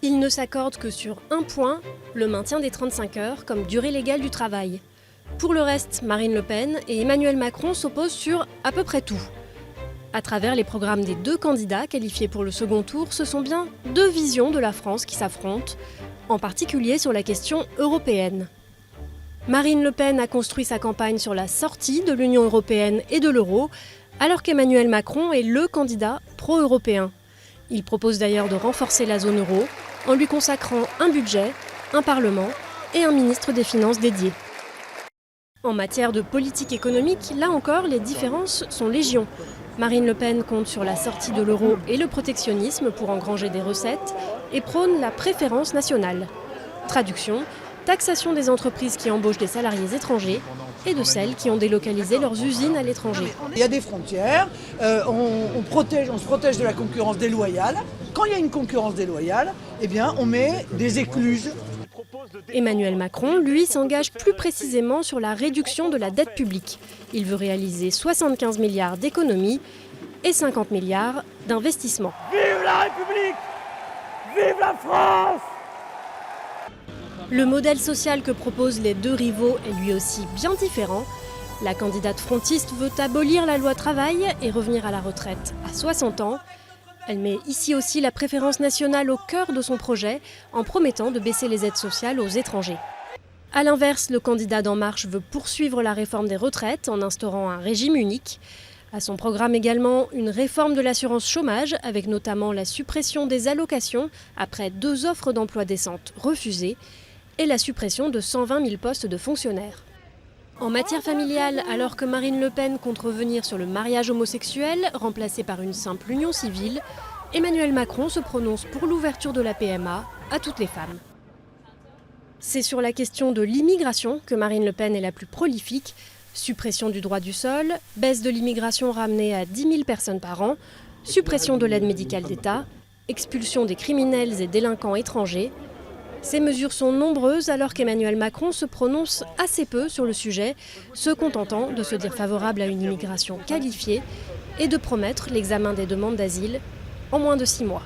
Ils ne s'accordent que sur un point, le maintien des 35 heures comme durée légale du travail. Pour le reste, Marine Le Pen et Emmanuel Macron s'opposent sur à peu près tout. À travers les programmes des deux candidats qualifiés pour le second tour, ce sont bien deux visions de la France qui s'affrontent, en particulier sur la question européenne. Marine Le Pen a construit sa campagne sur la sortie de l'Union européenne et de l'euro, alors qu'Emmanuel Macron est le candidat pro-européen. Il propose d'ailleurs de renforcer la zone euro en lui consacrant un budget, un parlement et un ministre des Finances dédié. En matière de politique économique, là encore, les différences sont légion. Marine Le Pen compte sur la sortie de l'euro et le protectionnisme pour engranger des recettes et prône la préférence nationale. Traduction, taxation des entreprises qui embauchent des salariés étrangers et de celles qui ont délocalisé leurs usines à l'étranger. Il y a des frontières, on se protège de la concurrence déloyale. Quand il y a une concurrence déloyale, eh bien, on met des écluses. Emmanuel Macron, lui, s'engage plus précisément sur la réduction de la dette publique. Il veut réaliser 75 milliards d'économies et 50 milliards d'investissements. Vive la République! Vive la France! Le modèle social que proposent les deux rivaux est lui aussi bien différent. La candidate frontiste veut abolir la loi travail et revenir à la retraite à 60 ans. Elle met ici aussi la préférence nationale au cœur de son projet en promettant de baisser les aides sociales aux étrangers. A l'inverse, le candidat d'En Marche veut poursuivre la réforme des retraites en instaurant un régime unique. À son programme également une réforme de l'assurance chômage avec notamment la suppression des allocations après 2 offres d'emploi décentes refusées et la suppression de 120 000 postes de fonctionnaires. En matière familiale, alors que Marine Le Pen compte revenir sur le mariage homosexuel, remplacé par une simple union civile, Emmanuel Macron se prononce pour l'ouverture de la PMA à toutes les femmes. C'est sur la question de l'immigration que Marine Le Pen est la plus prolifique. Suppression du droit du sol, baisse de l'immigration ramenée à 10 000 personnes par an, suppression de l'aide médicale d'État, expulsion des criminels et délinquants étrangers. Ces mesures sont nombreuses alors qu'Emmanuel Macron se prononce assez peu sur le sujet, se contentant de se dire favorable à une immigration qualifiée et de promettre l'examen des demandes d'asile en moins de 6 mois.